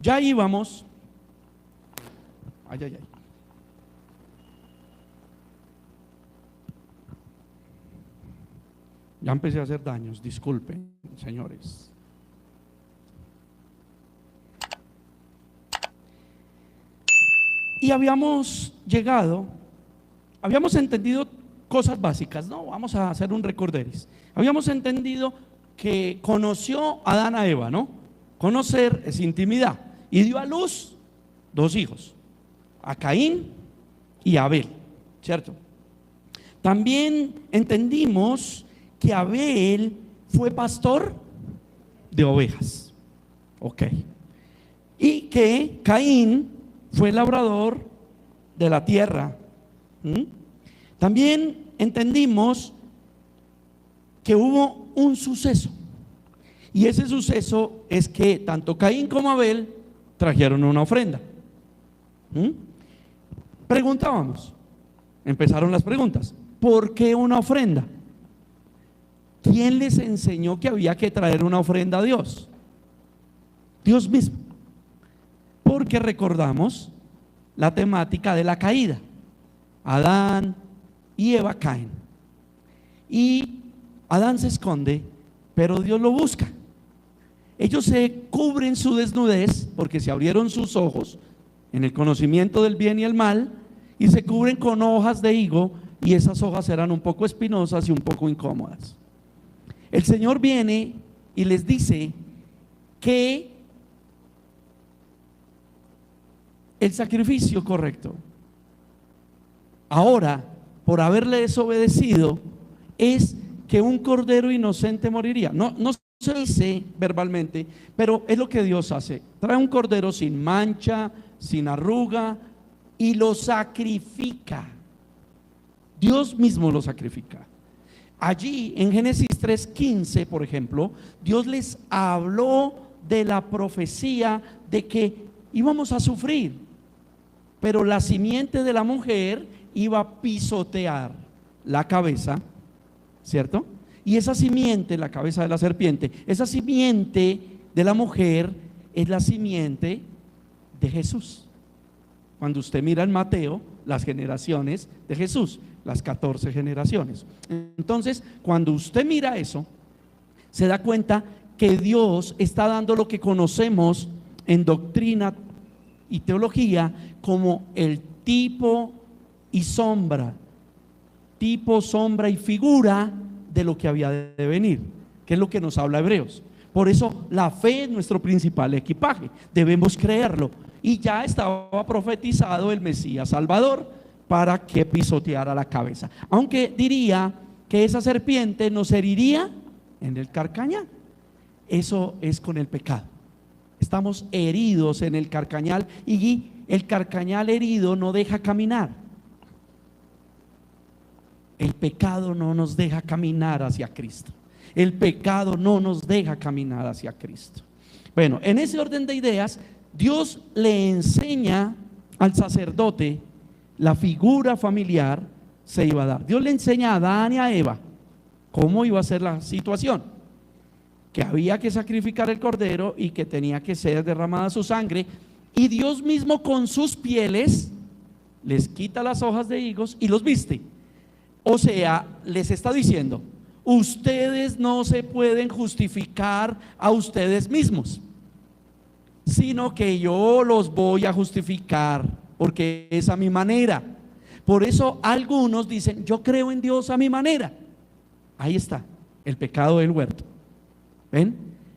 Ya íbamos. Ay, ay, ay. Ya empecé a hacer daños, disculpen, señores. Y habíamos entendido cosas básicas, ¿no? Vamos a hacer un recorderis. Habíamos entendido que conoció a Adán a Eva, ¿no? Conocer es intimidad. Y dio a luz 2 hijos, a Caín y a Abel, ¿cierto? También entendimos que Abel fue pastor de ovejas, ok, y que Caín fue labrador de la tierra. También entendimos que hubo un suceso, y ese suceso es que tanto Caín como Abel trajeron una ofrenda. Preguntábamos, empezaron las preguntas: ¿por qué una ofrenda? ¿Quién les enseñó que había que traer una ofrenda a Dios? Dios mismo. Porque recordamos la temática de la caída. Adán y Eva caen. Y Adán se esconde, pero Dios lo busca. Ellos se cubren su desnudez porque se abrieron sus ojos en el conocimiento del bien y el mal, y se cubren con hojas de higo, y esas hojas eran un poco espinosas y un poco incómodas. El Señor viene y les dice que el sacrificio correcto ahora, por haberle desobedecido, es que un cordero inocente moriría. No se dice verbalmente, pero es lo que Dios hace. Trae un cordero sin mancha, sin arruga, y lo sacrifica. Dios mismo lo sacrifica. Allí en Génesis 3:15, por ejemplo, Dios les habló de la profecía de que íbamos a sufrir, pero la simiente de la mujer iba a pisotear la cabeza, ¿cierto? Y esa simiente, la cabeza de la serpiente, esa simiente de la mujer es la simiente de Jesús. Cuando usted mira en Mateo las generaciones de Jesús, las 14 generaciones. Entonces, cuando usted mira eso, se da cuenta que Dios está dando lo que conocemos en doctrina y teología como el tipo y sombra, tipo, sombra y figura de lo que había de venir, que es lo que nos habla Hebreos. Por eso la fe es nuestro principal equipaje, debemos creerlo. Y ya estaba profetizado el Mesías Salvador para que pisoteara la cabeza. Aunque diría que esa serpiente nos heriría en el carcañal. Eso es con el pecado. Estamos heridos en el carcañal, y el carcañal herido no deja caminar. El pecado no nos deja caminar hacia Cristo. El pecado no nos deja caminar hacia Cristo. Bueno, en ese orden de ideas, Dios le enseña al sacerdote la figura familiar se iba a dar. Dios le enseña a Adán y a Eva cómo iba a ser la situación, que había que sacrificar el cordero y que tenía que ser derramada su sangre, y Dios mismo con sus pieles les quita las hojas de higos y los viste. O sea, les está diciendo: ustedes no se pueden justificar a ustedes mismos, sino que yo los voy a justificar, porque es a mi manera. Por eso algunos dicen: yo creo en Dios a mi manera. Ahí está el pecado del huerto. ¿Ven?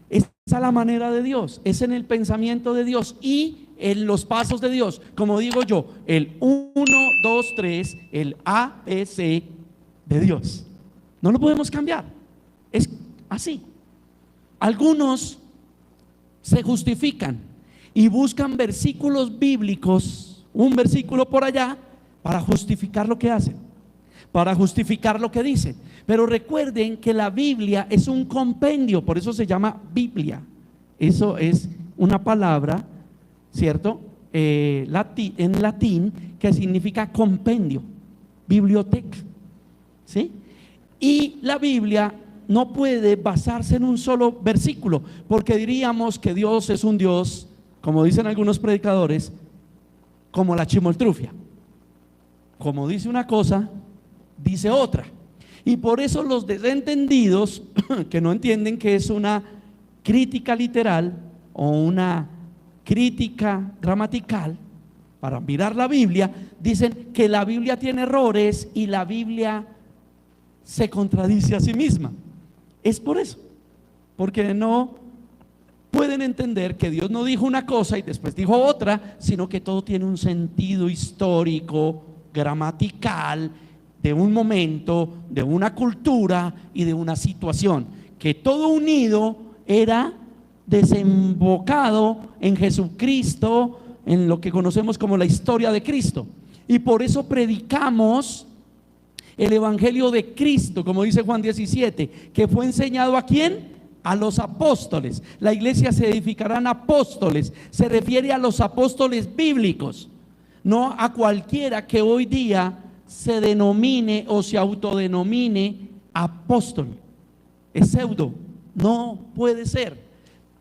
Esa es la manera de Dios, es en el pensamiento de Dios y en los pasos de Dios. Como digo yo, el 1, 2, 3, el ABC de Dios. No lo podemos cambiar, es así. Algunos se justifican y buscan versículos bíblicos, un versículo por allá, para justificar lo que hacen, para justificar lo que dicen. Pero recuerden que la Biblia es un compendio, por eso se llama Biblia. Eso es una palabra, ¿cierto? En latín, que significa compendio, biblioteca, ¿sí? Y la Biblia no puede basarse en un solo versículo, porque diríamos que Dios es un Dios como dicen algunos predicadores, como la chimoltrufia. Como dice una cosa, dice otra. Y por eso los desentendidos que no entienden que es una crítica literal o una crítica gramatical, para mirar la Biblia, dicen que la Biblia tiene errores y la Biblia se contradice a sí misma. Es por eso, porque no pueden entender que Dios no dijo una cosa y después dijo otra, sino que todo tiene un sentido histórico, gramatical, de un momento, de una cultura y de una situación, que todo unido era desembocado en Jesucristo, en lo que conocemos como la historia de Cristo. Y por eso predicamos el evangelio de Cristo, como dice Juan 17, que fue enseñado ¿a quién? A los apóstoles. La iglesia se edificarán apóstoles. Se refiere a los apóstoles bíblicos, no a cualquiera que hoy día se denomine o se autodenomine apóstol. Es pseudo, no puede ser.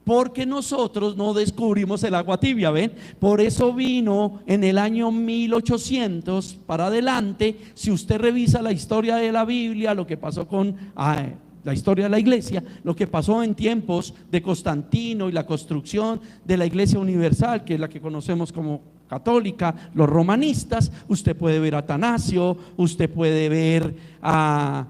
Porque nosotros no descubrimos el agua tibia, ¿ven? Por eso vino en el año 1800 para adelante. Si usted revisa la historia de la Biblia, lo que pasó con la historia de la iglesia, lo que pasó en tiempos de Constantino y la construcción de la iglesia universal, que es la que conocemos como católica, los romanistas, usted puede ver a Atanasio, usted puede ver a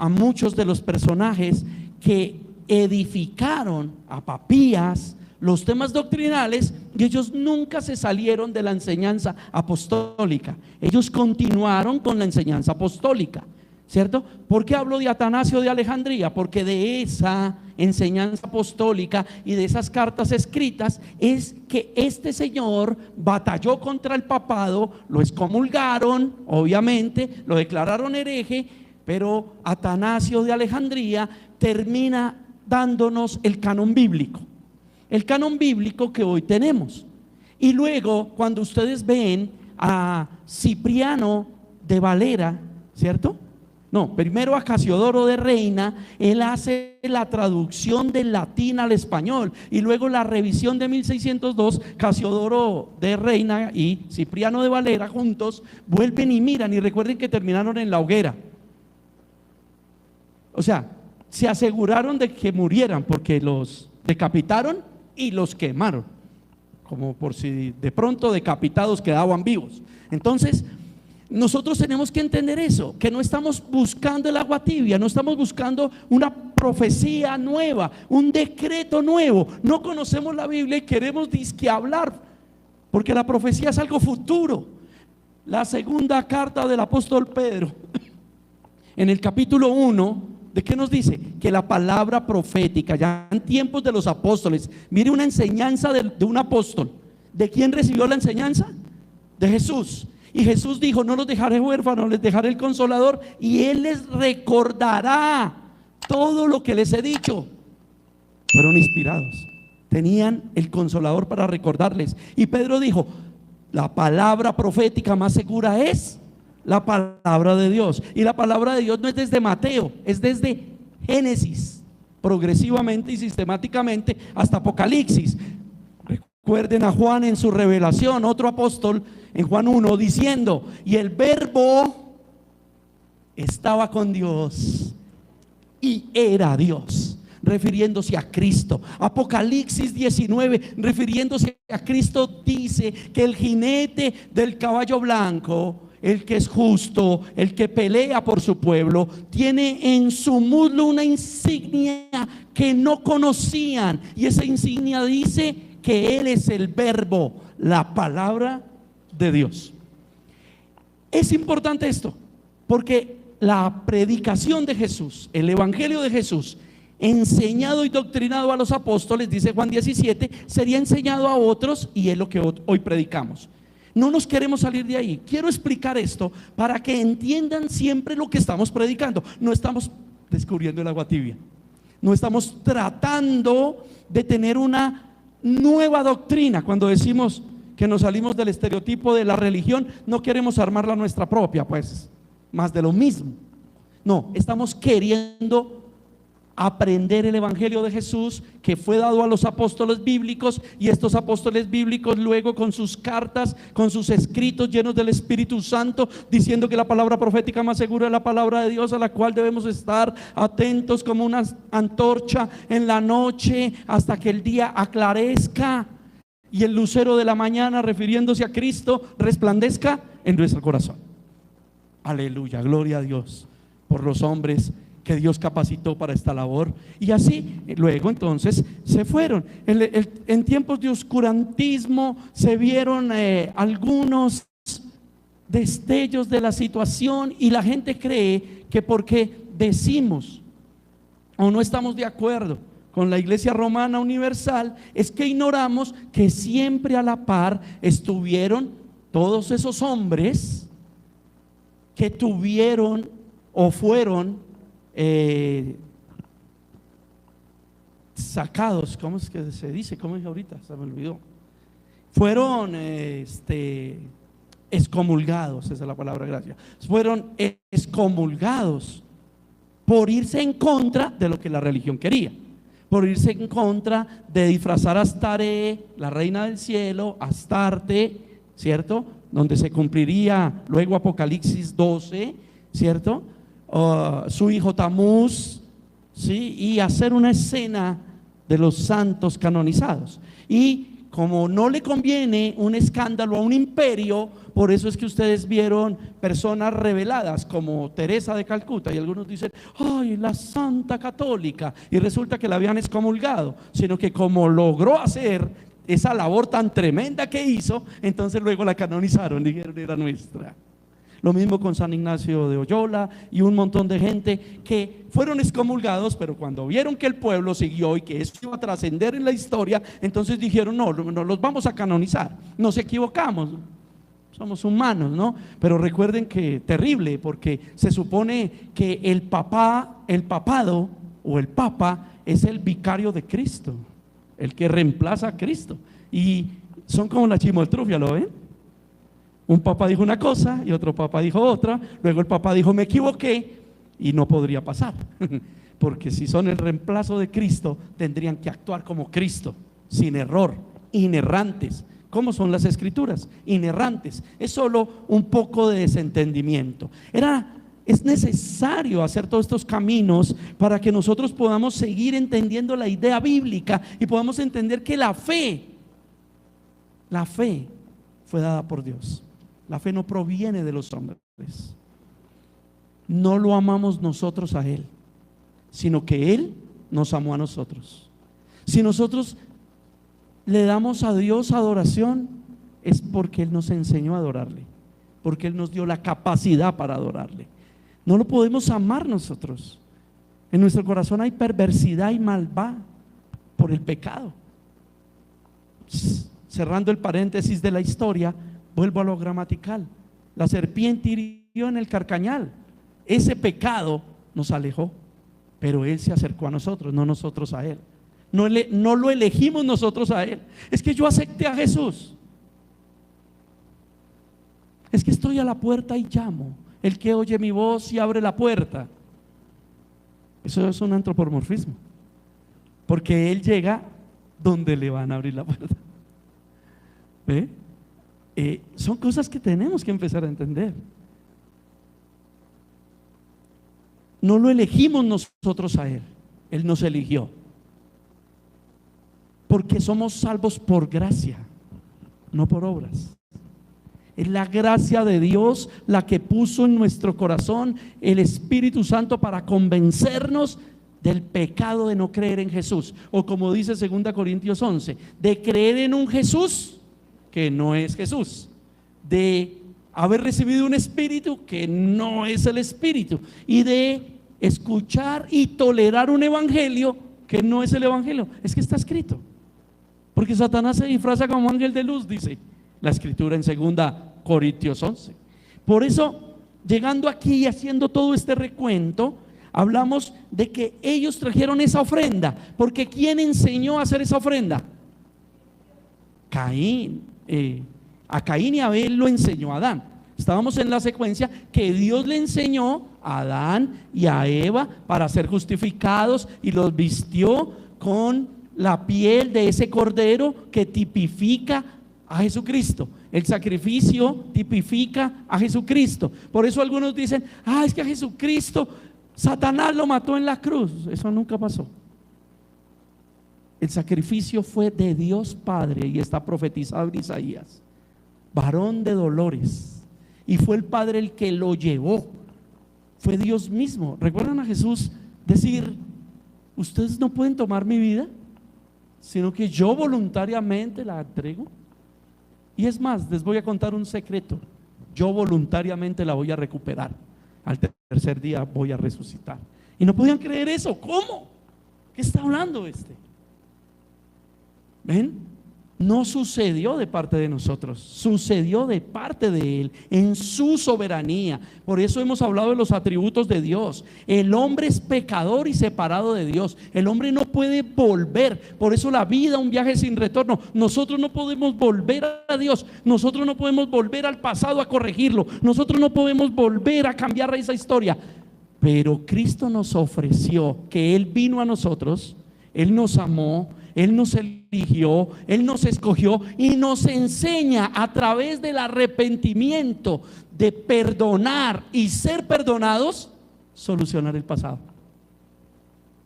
muchos de los personajes que edificaron a Papías los temas doctrinales, y ellos nunca se salieron de la enseñanza apostólica. Ellos continuaron con la enseñanza apostólica, ¿cierto? ¿Por qué hablo de Atanasio de Alejandría? Porque de esa enseñanza apostólica y de esas cartas escritas es que este señor batalló contra el papado, lo excomulgaron, obviamente, lo declararon hereje, pero Atanasio de Alejandría termina dándonos el canon bíblico que hoy tenemos. Y luego, cuando ustedes ven a Cipriano de Valera, ¿cierto? No, primero a Casiodoro de Reina, él hace la traducción del latín al español, y luego la revisión de 1602, Casiodoro de Reina y Cipriano de Valera juntos vuelven y miran, y recuerden que terminaron en la hoguera. O sea, se aseguraron de que murieran, porque los decapitaron y los quemaron, como por si de pronto decapitados quedaban vivos. Entonces nosotros tenemos que entender eso, que no estamos buscando el agua tibia, no estamos buscando una profecía nueva, un decreto nuevo. No conocemos la Biblia y queremos disque hablar, porque la profecía es algo futuro. La segunda carta del apóstol Pedro, en el capítulo 1, ¿de qué nos dice? Que la palabra profética, ya en tiempos de los apóstoles, mire una enseñanza de un apóstol. ¿De quién recibió la enseñanza? De Jesús. Y Jesús dijo: no los dejaré huérfanos, les dejaré el Consolador, y Él les recordará todo lo que les he dicho. Fueron inspirados, tenían el Consolador para recordarles. Y Pedro dijo: la palabra profética más segura es la palabra de Dios. Y la palabra de Dios no es desde Mateo, es desde Génesis, progresivamente y sistemáticamente hasta Apocalipsis. Recuerden a Juan en su revelación, otro apóstol, en Juan 1, diciendo: y el verbo estaba con Dios y era Dios, refiriéndose a Cristo. Apocalipsis 19, refiriéndose a Cristo, dice que el jinete del caballo blanco, el que es justo, el que pelea por su pueblo, tiene en su muslo una insignia que no conocían, y esa insignia dice que Él es el verbo, la palabra de Dios. Es importante esto, porque la predicación de Jesús, el evangelio de Jesús, enseñado y doctrinado a los apóstoles, dice Juan 17, sería enseñado a otros, y es lo que hoy predicamos. No nos queremos salir de ahí. Quiero explicar esto para que entiendan siempre lo que estamos predicando. No estamos descubriendo el agua tibia, no estamos tratando de tener una nueva doctrina. Cuando decimos que nos salimos del estereotipo de la religión, no queremos armar la nuestra propia, pues más de lo mismo. No, estamos queriendo aprender el evangelio de Jesús que fue dado a los apóstoles bíblicos, y estos apóstoles bíblicos luego con sus cartas, con sus escritos llenos del Espíritu Santo, diciendo que la palabra profética más segura es la palabra de Dios, a la cual debemos estar atentos como una antorcha en la noche hasta que el día aclarezca y el lucero de la mañana, refiriéndose a Cristo, resplandezca en nuestro corazón. Aleluya, gloria a Dios por los hombres que Dios capacitó para esta labor. Y así luego entonces se fueron. En tiempos de oscurantismo se vieron algunos destellos de la situación, y la gente cree que porque decimos o no estamos de acuerdo con la Iglesia Romana Universal, es que ignoramos que siempre a la par estuvieron todos esos hombres que tuvieron o fueron sacados, ¿cómo es que se dice? ¿Cómo es ahorita? Se me olvidó. Fueron excomulgados, esa es la palabra, gracias. Fueron excomulgados por irse en contra de lo que la religión quería, por irse en contra de disfrazar a Astarte, la reina del cielo, Astarte, ¿cierto? Donde se cumpliría luego Apocalipsis 12, ¿cierto? Su hijo Tamuz, ¿sí? Y hacer una escena de los santos canonizados. Y como no le conviene un escándalo a un imperio, por eso es que ustedes vieron personas reveladas como Teresa de Calcuta, y algunos dicen, ay, la Santa Católica, y resulta que la habían excomulgado, sino que como logró hacer esa labor tan tremenda que hizo, entonces luego la canonizaron, dijeron era nuestra. Lo mismo con San Ignacio de Loyola y un montón de gente que fueron excomulgados, pero cuando vieron que el pueblo siguió y que eso iba a trascender en la historia, entonces dijeron, no los vamos a canonizar. Nos equivocamos, somos humanos, ¿no? Pero recuerden que terrible, porque se supone que el papado o el papa es el vicario de Cristo, el que reemplaza a Cristo, y son como la chimoltrufia, ¿lo ven? Un papa dijo una cosa y otro papa dijo otra, luego el papa dijo me equivoqué, y no podría pasar porque si son el reemplazo de Cristo tendrían que actuar como Cristo, sin error, inerrantes. ¿Cómo son las escrituras? Inerrantes. Es solo un poco de desentendimiento. Es necesario hacer todos estos caminos para que nosotros podamos seguir entendiendo la idea bíblica y podamos entender que la fe fue dada por Dios. La fe no proviene de los hombres. No lo amamos nosotros a Él, sino que Él nos amó a nosotros. Si nosotros le damos a Dios adoración, es porque Él nos enseñó a adorarle, porque Él nos dio la capacidad para adorarle. No lo podemos amar nosotros. En nuestro corazón hay perversidad y maldad por el pecado. Cerrando el paréntesis de la historia, vuelvo a lo gramatical. La serpiente hirió en el carcañal. Ese pecado nos alejó, pero Él se acercó a nosotros, no nosotros a Él. No lo elegimos nosotros a Él. Es que yo acepté a Jesús. Es que estoy a la puerta y llamo. El que oye mi voz y abre la puerta. Eso es un antropomorfismo, porque Él llega donde le van a abrir la puerta. Son cosas que tenemos que empezar a entender. No lo elegimos nosotros a Él, Él nos eligió, porque somos salvos por gracia, no por obras. Es la gracia de Dios la que puso en nuestro corazón el Espíritu Santo para convencernos del pecado de no creer en Jesús, o como dice 2 Corintios 11, de creer en un Jesús que no es Jesús, de haber recibido un espíritu que no es el Espíritu, y de escuchar y tolerar un evangelio que no es el evangelio. Es que está escrito, porque Satanás se disfraza como ángel de luz, dice la escritura en 2 Corintios 11. Por eso, llegando aquí y haciendo todo este recuento, hablamos de que ellos trajeron esa ofrenda, porque ¿quién enseñó a hacer esa ofrenda? Caín. A Caín y a Abel lo enseñó Adán. Estábamos en la secuencia que Dios le enseñó a Adán y a Eva para ser justificados y los vistió con la piel de ese cordero que tipifica a Jesucristo. El sacrificio tipifica a Jesucristo. Por eso algunos dicen: es que a Jesucristo Satanás lo mató en la cruz. Eso nunca pasó. El sacrificio fue de Dios Padre, y está profetizado en Isaías, varón de dolores, y fue el Padre el que lo llevó. Fue Dios mismo. ¿Recuerdan a Jesús decir: ustedes no pueden tomar mi vida, sino que yo voluntariamente la entrego? Y es más, les voy a contar un secreto: yo voluntariamente la voy a recuperar. Al tercer día voy a resucitar. Y no podían creer eso. ¿Cómo? ¿Qué está hablando este? ¿Ven? No sucedió de parte de nosotros, sucedió de parte de Él, en su soberanía. Por eso hemos hablado de los atributos de Dios. El hombre es pecador y separado de Dios. El hombre no puede volver. Por eso la vida, un viaje sin retorno. Nosotros no podemos volver a Dios. Nosotros no podemos volver al pasado a corregirlo. Nosotros no podemos volver a cambiar esa historia. Pero Cristo nos ofreció que Él vino a nosotros, Él nos amó, Él nos eligió, Él nos escogió y nos enseña a través del arrepentimiento, de perdonar y ser perdonados, solucionar el pasado.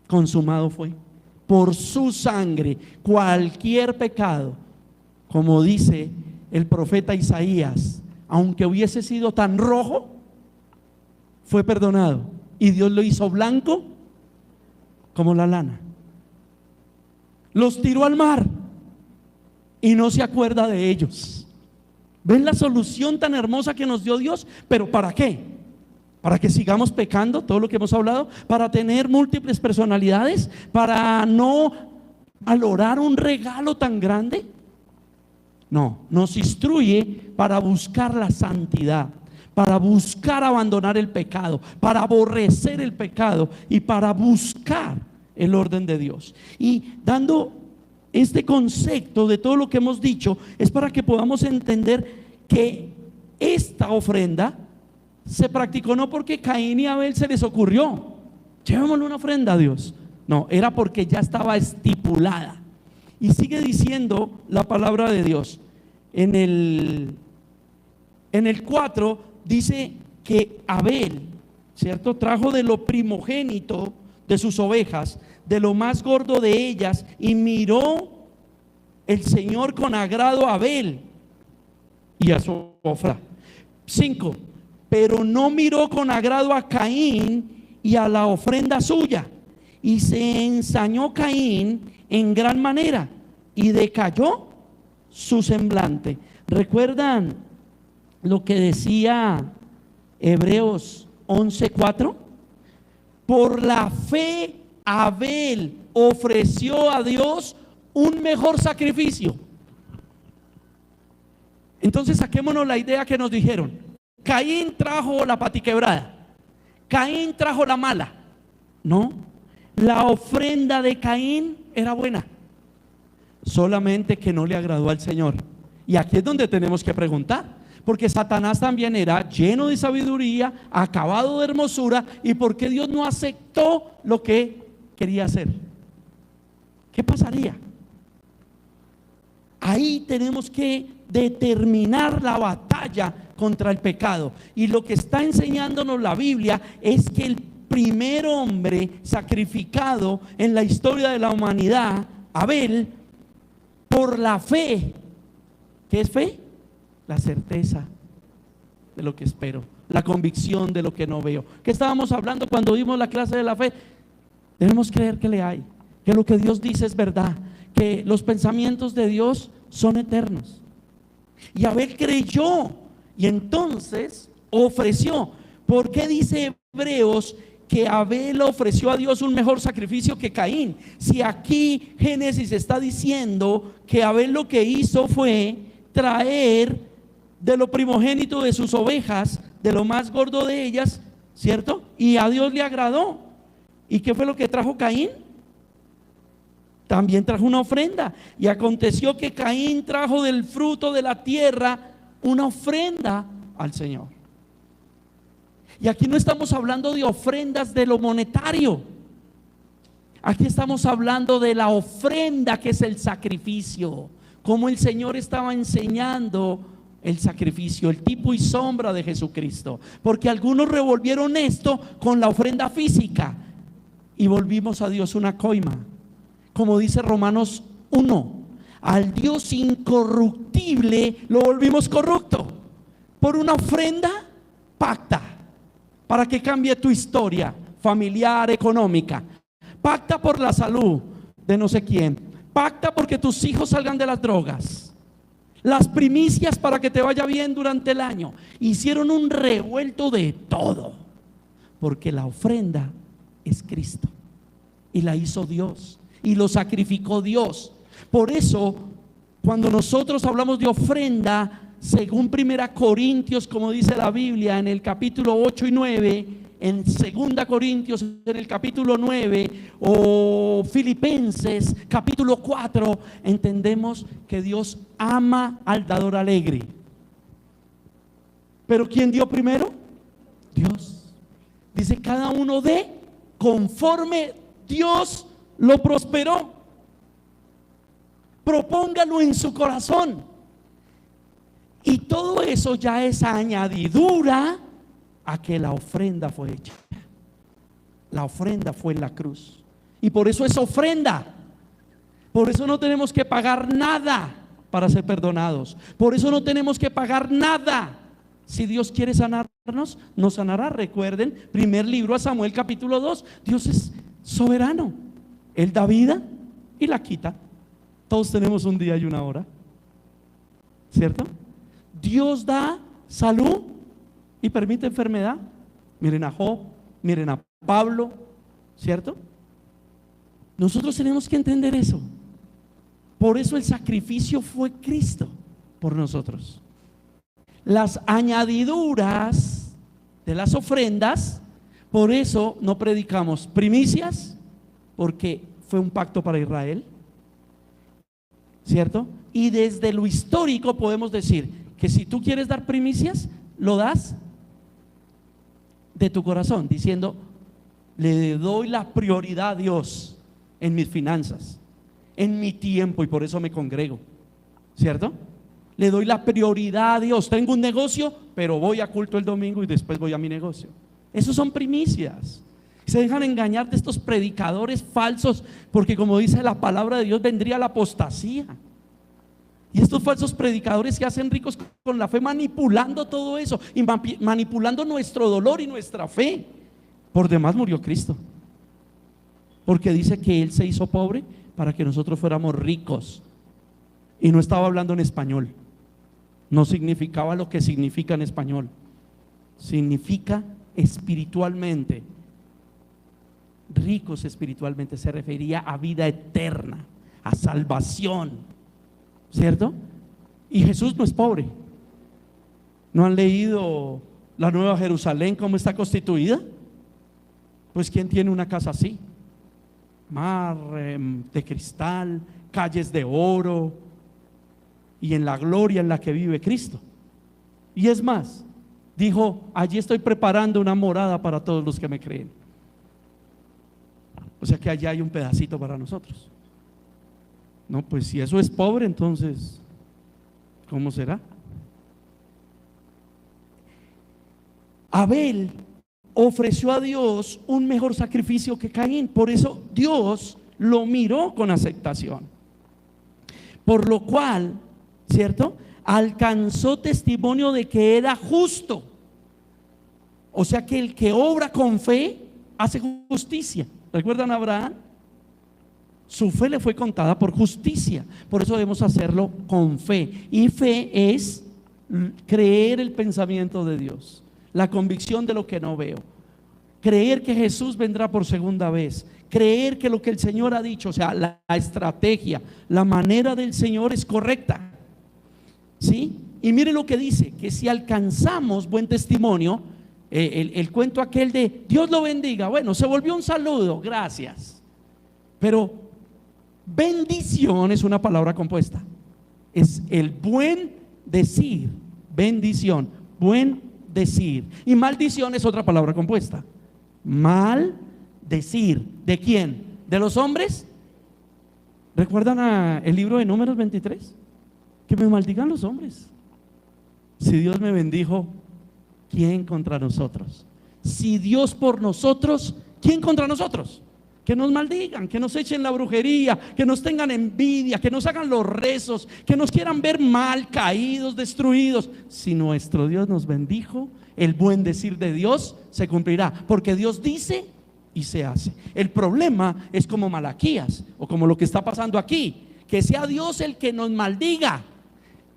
Consumado fue. Por su sangre, cualquier pecado, como dice el profeta Isaías, aunque hubiese sido tan rojo, fue perdonado. Y Dios lo hizo blanco como la lana. Los tiró al mar y no se acuerda de ellos. ¿Ven la solución tan hermosa que nos dio Dios? ¿Pero para qué? ¿Para que sigamos pecando? Todo lo que hemos hablado. ¿Para tener múltiples personalidades? ¿Para no valorar un regalo tan grande? No, nos instruye para buscar la santidad, para buscar abandonar el pecado, para aborrecer el pecado y para buscar el orden de Dios. Y dando este concepto de todo lo que hemos dicho, es para que podamos entender que esta ofrenda se practicó no porque Caín y Abel se les ocurrió: llevémosle una ofrenda a Dios. No, era porque ya estaba estipulada. Y sigue diciendo la palabra de Dios en el 4, dice que Abel, ¿cierto?, trajo de lo primogénito de sus ovejas, de lo más gordo de ellas, y miró el Señor con agrado a Abel y a su ofrenda. 5, pero no miró con agrado a Caín y a la ofrenda suya, y se ensañó Caín en gran manera y decayó su semblante. ¿Recuerdan lo que decía Hebreos 11:4? Por la fe Abel ofreció a Dios un mejor sacrificio. Entonces saquémonos la idea que nos dijeron: Caín trajo la patiquebrada, Caín trajo la mala. No, la ofrenda de Caín era buena, solamente que no le agradó al Señor. Y aquí es donde tenemos que preguntar, porque Satanás también era lleno de sabiduría, acabado de hermosura. ¿Y por qué Dios no aceptó lo que quería hacer? ¿Qué pasaría? Ahí tenemos que determinar la batalla contra el pecado. Y lo que está enseñándonos la Biblia es que el primer hombre sacrificado en la historia de la humanidad, Abel, por la fe. ¿Qué es fe? La certeza de lo que espero, la convicción de lo que no veo. ¿Qué estábamos hablando cuando vimos la clase de la fe? Debemos creer que le hay, que lo que Dios dice es verdad, que los pensamientos de Dios son eternos. Y Abel creyó y entonces ofreció. ¿Por qué dice Hebreos que Abel ofreció a Dios un mejor sacrificio que Caín? Si aquí Génesis está diciendo que Abel lo que hizo fue traer de lo primogénito de sus ovejas, de lo más gordo de ellas, ¿cierto? Y a Dios le agradó. ¿Y qué fue lo que trajo Caín? También trajo una ofrenda. Y aconteció que Caín trajo del fruto de la tierra una ofrenda al Señor. Y aquí no estamos hablando de ofrendas de lo monetario. Aquí estamos hablando de la ofrenda, que es el sacrificio. Como el Señor estaba enseñando el sacrificio, el tipo y sombra de Jesucristo. Porque algunos revolvieron esto con la ofrenda física y volvimos a Dios una coima. Como dice Romanos 1, al Dios incorruptible lo volvimos corrupto por una ofrenda pacta, para que cambie tu historia familiar, económica. Pacta por la salud de no sé quién. Pacta porque tus hijos salgan de las drogas. Las primicias para que te vaya bien durante el año. Hicieron un revuelto de todo, porque la ofrenda es Cristo y la hizo Dios y lo sacrificó Dios. Por eso, cuando nosotros hablamos de ofrenda, según 1 Corintios, como dice la Biblia en el capítulo 8 y 9, en 2 Corintios en el capítulo 9, o Filipenses capítulo 4, entendemos que Dios ama al dador alegre. Pero ¿quién dio primero? Dios. Dice: cada uno dé conforme Dios lo prosperó. Propóngalo en su corazón. Y todo eso ya es añadidura a que la ofrenda fue hecha. La ofrenda fue en la cruz. Y por eso es ofrenda. Por eso no tenemos que pagar nada para ser perdonados. Por eso no tenemos que pagar nada. Si Dios quiere sanarnos, nos sanará. Recuerden, primer libro a Samuel capítulo 2. Dios es soberano. Él da vida y la quita. Todos tenemos un día y una hora, ¿cierto? Dios da salud y permite enfermedad. Miren a Job, miren a Pablo, ¿cierto? Nosotros tenemos que entender eso. Por eso el sacrificio fue Cristo por nosotros. Las añadiduras de las ofrendas, por eso no predicamos primicias, porque fue un pacto para Israel, ¿cierto? Y desde lo histórico podemos decir que si tú quieres dar primicias, lo das de tu corazón, diciendo: le doy la prioridad a Dios en mis finanzas, en mi tiempo, y por eso me congrego, ¿cierto? Le doy la prioridad a Dios. Tengo un negocio, pero voy a culto el domingo y después voy a mi negocio. Esos son primicias. Se dejan engañar de estos predicadores falsos, porque como dice la palabra de Dios, vendría la apostasía. Y estos falsos predicadores se hacen ricos con la fe, manipulando todo eso y manipulando nuestro dolor y nuestra fe. Por demás murió Cristo, porque dice que Él se hizo pobre para que nosotros fuéramos ricos. Y no estaba hablando en español. No significaba lo que significa en español. Significa espiritualmente. Ricos espiritualmente se refería a vida eterna, a salvación, ¿cierto? Y Jesús no es pobre. ¿No han leído la Nueva Jerusalén cómo está constituida? Pues ¿quién tiene una casa así? Mar de cristal, calles de oro, y en la gloria en la que vive Cristo. Y es más, dijo: allí estoy preparando una morada para todos los que me creen. O sea que allá hay un pedacito para nosotros. No, pues si eso es pobre, entonces ¿cómo será? Abel ofreció a Dios un mejor sacrificio que Caín. Por eso Dios lo miró con aceptación. Por lo cual, ¿cierto?, alcanzó testimonio de que era justo. O sea que el que obra con fe hace justicia. ¿Recuerdan a Abraham? Su fe le fue contada por justicia. Por eso debemos hacerlo con fe. Y fe es creer el pensamiento de Dios, la convicción de lo que no veo, creer que Jesús vendrá por segunda vez, creer que lo que el Señor ha dicho, o sea, la estrategia, la manera del Señor es correcta, ¿sí? Y mire lo que dice, que si alcanzamos buen testimonio, el cuento aquel de Dios lo bendiga, bueno, se volvió un saludo, gracias. Pero bendición es una palabra compuesta, es el buen decir, bendición, buen maldecir. Y maldición es otra palabra compuesta. Maldecir. ¿De quién? ¿De los hombres? ¿Recuerdan el libro de Números 23? Que me maldigan los hombres. Si Dios me bendijo, ¿quién contra nosotros? Si Dios por nosotros, ¿quién contra nosotros? Que nos maldigan, que nos echen la brujería, que nos tengan envidia, que nos hagan los rezos, que nos quieran ver mal, caídos, destruidos. Si nuestro Dios nos bendijo, el buen decir de Dios se cumplirá, porque Dios dice y se hace. El problema es como Malaquías, o como lo que está pasando aquí, que sea Dios el que nos maldiga.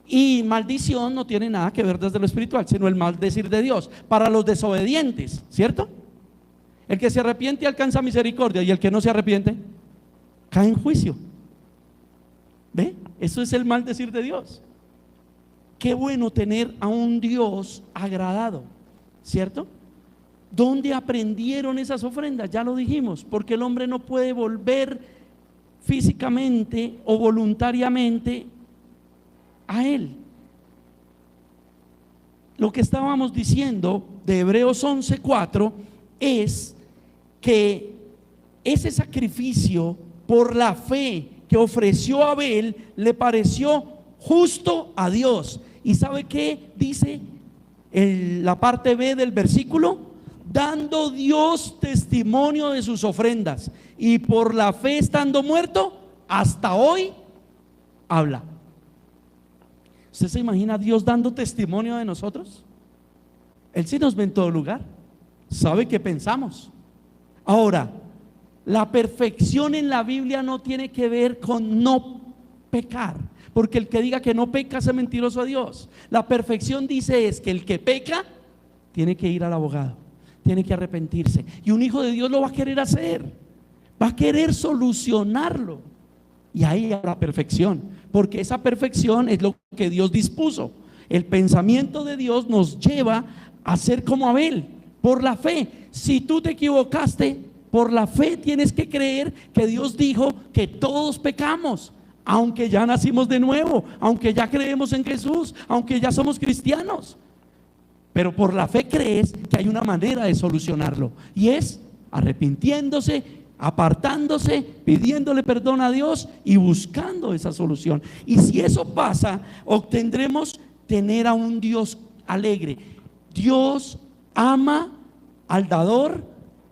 Y maldición no tiene nada que ver desde lo espiritual, sino el maldecir de Dios para los desobedientes, ¿cierto? El que se arrepiente alcanza misericordia, y el que no se arrepiente cae en juicio. ¿Ve? Eso es el maldecir de Dios. Qué bueno tener a un Dios agradado, ¿cierto? ¿Dónde aprendieron esas ofrendas? Ya lo dijimos, porque el hombre no puede volver físicamente o voluntariamente a Él. Lo que estábamos diciendo de Hebreos 11:4 es que ese sacrificio por la fe que ofreció Abel le pareció justo a Dios. ¿Y sabe qué dice la parte B del versículo? Dando Dios testimonio de sus ofrendas, y por la fe estando muerto, hasta hoy habla. ¿Usted se imagina a Dios dando testimonio de nosotros? Él sí nos ve en todo lugar, sabe qué pensamos. Ahora, la perfección en la Biblia no tiene que ver con no pecar, porque el que diga que no peca es mentiroso a Dios. La perfección dice es que el que peca tiene que ir al abogado, tiene que arrepentirse, y un hijo de Dios lo va a querer hacer, va a querer solucionarlo, y ahí hay la perfección, porque esa perfección es lo que Dios dispuso. El pensamiento de Dios nos lleva a ser como Abel, por la fe. Si tú te equivocaste, por la fe tienes que creer que Dios dijo que todos pecamos, aunque ya nacimos de nuevo, aunque ya creemos en Jesús, aunque ya somos cristianos. Pero por la fe crees que hay una manera de solucionarlo, y es arrepintiéndose, apartándose, pidiéndole perdón a Dios y buscando esa solución. Y si eso pasa, obtendremos tener a un Dios alegre. Dios ama al dador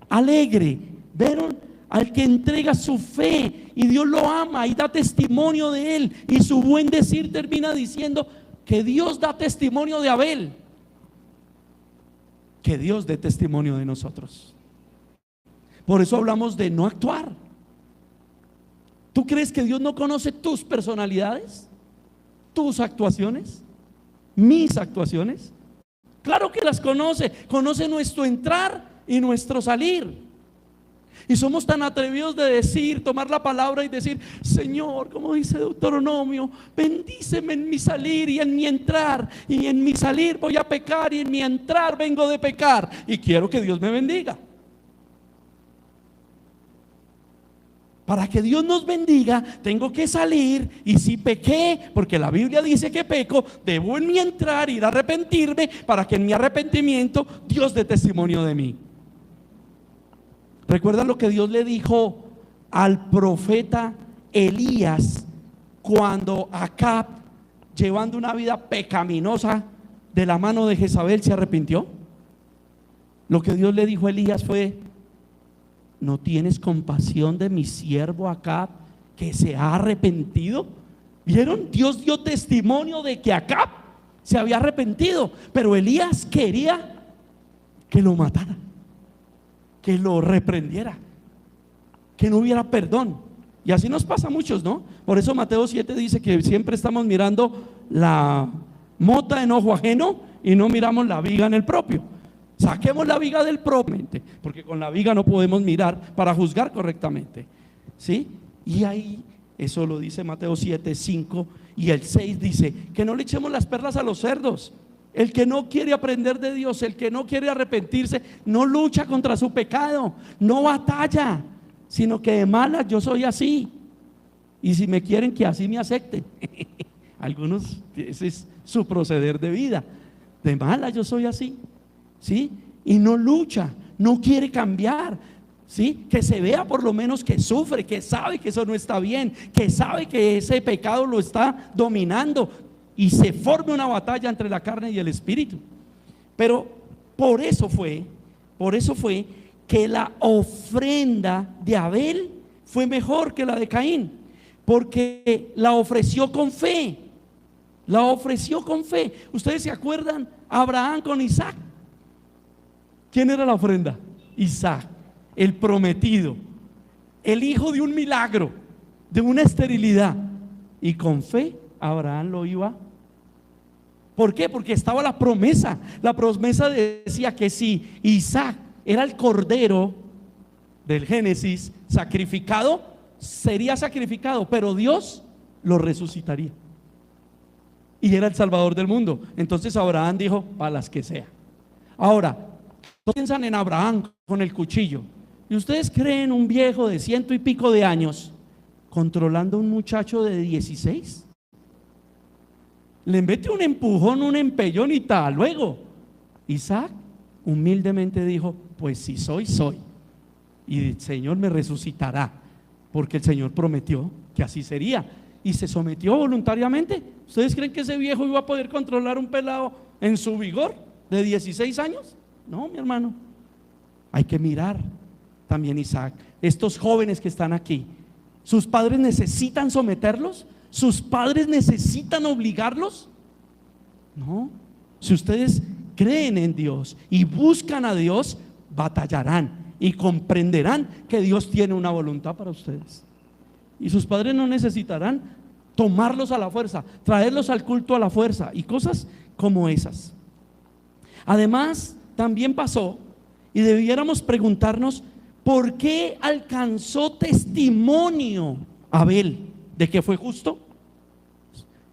alegre. ¿Vieron? Al que entrega su fe, y Dios lo ama y da testimonio de él, y su buen decir termina diciendo que Dios da testimonio de Abel. Que Dios dé testimonio de nosotros. Por eso hablamos de no actuar. ¿Tú crees que Dios no conoce tus personalidades, tus actuaciones, mis actuaciones? Claro que las conoce. Conoce nuestro entrar y nuestro salir. Y somos tan atrevidos de decir, tomar la palabra y decir: Señor, como dice Deuteronomio, bendíceme en mi salir y en mi entrar, y en mi salir voy a pecar, y en mi entrar vengo de pecar, y quiero que Dios me bendiga. Para que Dios nos bendiga, tengo que salir, y si pequé, porque la Biblia dice que peco, debo en mi entrar ir a arrepentirme, para que en mi arrepentimiento Dios dé testimonio de mí. ¿Recuerdan lo que Dios le dijo al profeta Elías cuando Acab, llevando una vida pecaminosa de la mano de Jezabel, se arrepintió? Lo que Dios le dijo a Elías fue: ¿no tienes compasión de mi siervo Acab, que se ha arrepentido? ¿Vieron? Dios dio testimonio de que Acab se había arrepentido, pero Elías quería que lo matara, que lo reprendiera, que no hubiera perdón. Y así nos pasa a muchos, ¿no? Por eso Mateo 7 dice que siempre estamos mirando la mota en ojo ajeno y no miramos la viga en el propio. Saquemos la viga del propio, porque con la viga no podemos mirar para juzgar correctamente, ¿sí? Y ahí, eso lo dice Mateo 7, 5 y el 6, dice que no le echemos las perlas a los cerdos. El que no quiere aprender de Dios, el que no quiere arrepentirse, no lucha contra su pecado, no batalla, sino que de malas: yo soy así, y si me quieren, que así me acepten. Algunos, ese es su proceder de vida. De malas yo soy así. ¿sí? Y no lucha, no quiere cambiar, ¿sí? Que se vea por lo menos que sufre, que sabe que eso no está bien, que sabe que ese pecado lo está dominando y se forme una batalla entre la carne y el espíritu. Pero por eso fue que la ofrenda de Abel fue mejor que la de Caín, porque la ofreció con fe. La ofreció con fe. ¿Ustedes se acuerdan? Abraham con Isaac. ¿Quién era la ofrenda? Isaac, el prometido, el hijo de un milagro, de una esterilidad. Y con fe Abraham lo iba. ¿Por qué? Porque estaba la promesa. La promesa decía que si Isaac era el cordero del Génesis sacrificado, sería sacrificado, pero Dios lo resucitaría y era el salvador del mundo. Entonces Abraham dijo: para las que sea. Ahora, todos piensan en Abraham con el cuchillo, y ustedes creen un viejo de 100 y pico de años controlando a un muchacho de 16. Le mete un empujón, un empellón y tal. Luego Isaac humildemente dijo: pues si soy, soy, y el Señor me resucitará, porque el Señor prometió que así sería, y se sometió voluntariamente. ¿Ustedes creen que ese viejo iba a poder controlar un pelado en su vigor de 16 años? No, mi hermano. Hay que mirar también Isaac. Estos jóvenes que están aquí, ¿sus padres necesitan someterlos? ¿Sus padres necesitan obligarlos? No. Si ustedes creen en Dios y buscan a Dios, batallarán y comprenderán que Dios tiene una voluntad para ustedes. Y sus padres no necesitarán tomarlos a la fuerza, traerlos al culto a la fuerza y cosas como esas. Además, también pasó, y debiéramos preguntarnos, ¿por qué alcanzó testimonio Abel de que fue justo?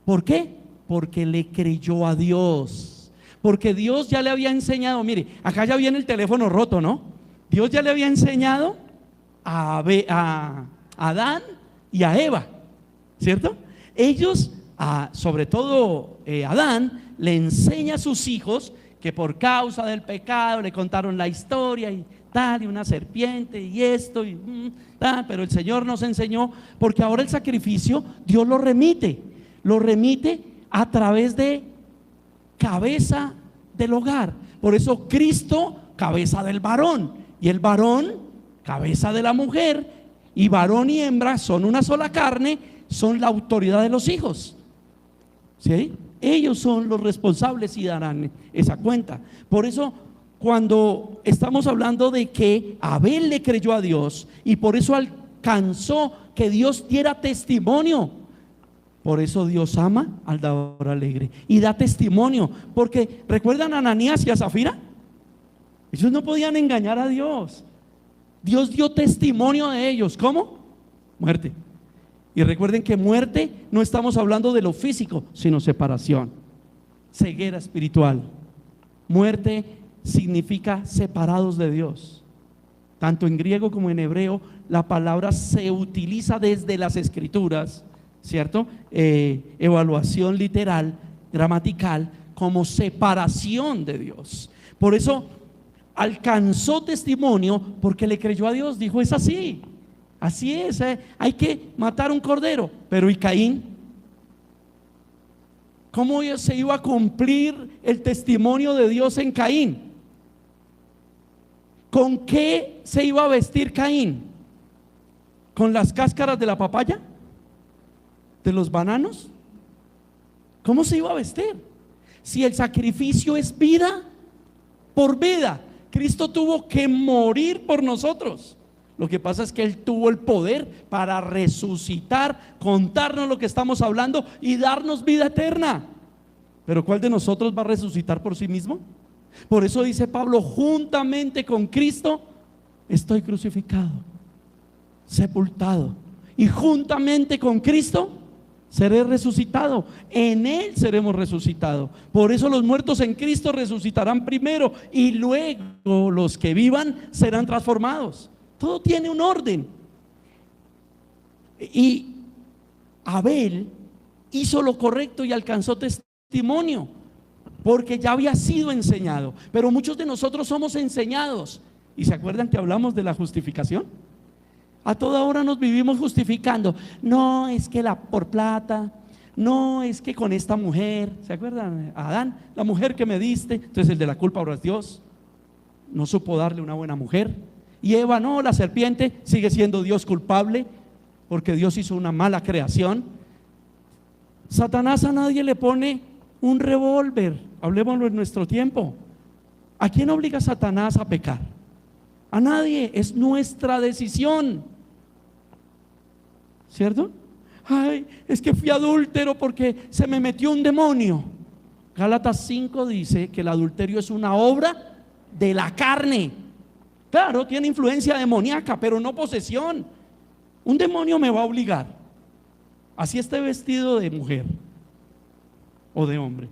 ¿Por qué? Porque le creyó a Dios. Porque Dios ya le había enseñado. Mire, acá ya viene el teléfono roto, ¿no? Dios ya le había enseñado a Adán y a Eva, ¿cierto? Ellos, sobre todo Adán, le enseña a sus hijos que por causa del pecado le contaron la historia y tal, y una serpiente y esto y tal, pero el Señor nos enseñó, porque ahora el sacrificio Dios lo remite a través de cabeza del hogar. Por eso Cristo, cabeza del varón, y el varón, cabeza de la mujer, y varón y hembra son una sola carne, son la autoridad de los hijos, ¿sí? Ellos son los responsables y darán esa cuenta. Por eso, cuando estamos hablando de que Abel le creyó a Dios y por eso alcanzó que Dios diera testimonio, por eso Dios ama al dador alegre y da testimonio. Porque ¿recuerdan a Ananías y a Zafira? Ellos no podían engañar a Dios. Dios dio testimonio de ellos. ¿Cómo? Muerte. Y recuerden que muerte no estamos hablando de lo físico, sino separación, ceguera espiritual. Muerte significa separados de Dios. Tanto en griego como en hebreo la palabra se utiliza desde las escrituras, ¿cierto? Evaluación literal, gramatical, como separación de Dios. Por eso alcanzó testimonio porque le creyó a Dios. Dijo: es así. Así es, hay que matar un cordero. Pero ¿y Caín? ¿Cómo se iba a cumplir el testimonio de Dios en Caín? ¿Con qué se iba a vestir Caín? ¿Con las cáscaras de la papaya? ¿De los bananos? ¿Cómo se iba a vestir? Si el sacrificio es vida por vida, Cristo tuvo que morir por nosotros. Lo que pasa es que Él tuvo el poder para resucitar, contarnos lo que estamos hablando y darnos vida eterna. Pero ¿cuál de nosotros va a resucitar por sí mismo? Por eso dice Pablo: juntamente con Cristo estoy crucificado, sepultado, y juntamente con Cristo seré resucitado. En Él seremos resucitados. Por eso los muertos en Cristo resucitarán primero, y luego los que vivan serán transformados. Todo tiene un orden. Y Abel hizo lo correcto y alcanzó testimonio. porque ya había sido enseñado. Pero muchos de nosotros somos enseñados. ¿Y se acuerdan que hablamos de la justificación? A toda hora nos vivimos justificando. No, es que por plata. No, es que con esta mujer. ¿Se acuerdan? Adán, la mujer que me diste. Entonces el de la culpa ahora es Dios. No supo darle una buena mujer. Y Eva, no, la serpiente, sigue siendo Dios culpable, porque Dios hizo una mala creación. Satanás a nadie le pone un revólver. Hablemoslo en nuestro tiempo. ¿A quién obliga Satanás a pecar? A nadie, es nuestra decisión, ¿cierto? Ay, es que fui adúltero porque se me metió un demonio. Gálatas 5 dice que el adulterio es una obra de la carne. Claro, tiene influencia demoníaca, pero no posesión. Un demonio me va a obligar, así esté vestido de mujer o de hombre.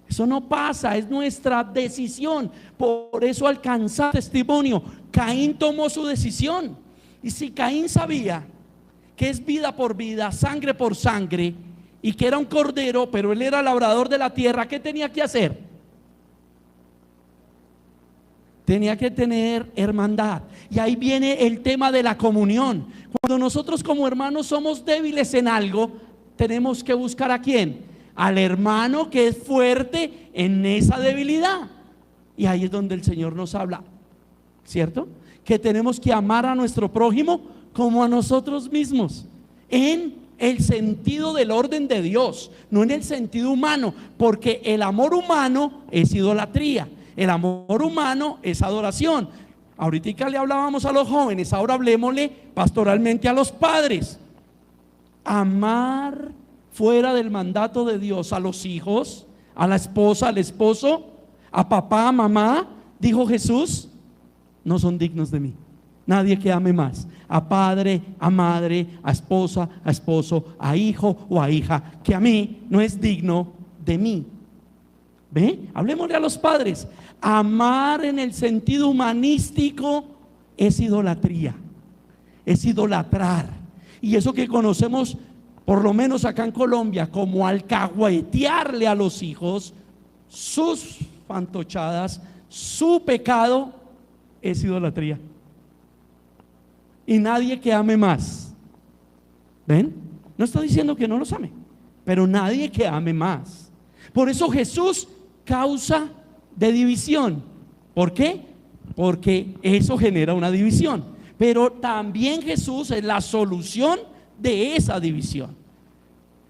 Eso no pasa, es nuestra decisión. Por eso alcanza testimonio. Caín tomó su decisión. Y si Caín sabía que es vida por vida, sangre por sangre, y que era un cordero, pero él era labrador de la tierra, ¿qué tenía que hacer? Tenía que tener hermandad. Y ahí viene el tema de la comunión. Cuando nosotros como hermanos somos débiles en algo, tenemos que buscar ¿a quién? Al hermano que es fuerte en esa debilidad. Y ahí es donde el Señor nos habla, ¿cierto? Que tenemos que amar a nuestro prójimo como a nosotros mismos, en el sentido del orden de Dios, no en el sentido humano, porque el amor humano es idolatría, el amor humano es adoración. Ahorita le hablábamos a los jóvenes, ahora hablemosle pastoralmente a los padres. Amar fuera del mandato de Dios a los hijos, a la esposa, al esposo, a papá, a mamá, dijo Jesús, no son dignos de mí. Nadie que ame más a padre, a madre, a esposa, a esposo, a hijo o a hija, que a mí no es digno de mí. ¿Ve? Hablemosle a los padres. Amar en el sentido humanístico es idolatría, es idolatrar. Y eso que conocemos, por lo menos acá en Colombia, como alcahuetearle a los hijos sus fantochadas, su pecado, es idolatría. Y nadie que ame más. ¿Ven? No estoy diciendo que no los ame, pero nadie que ame más. Por eso Jesús causa de división. ¿Por qué? Porque eso genera una división. Pero también Jesús es la solución de esa división.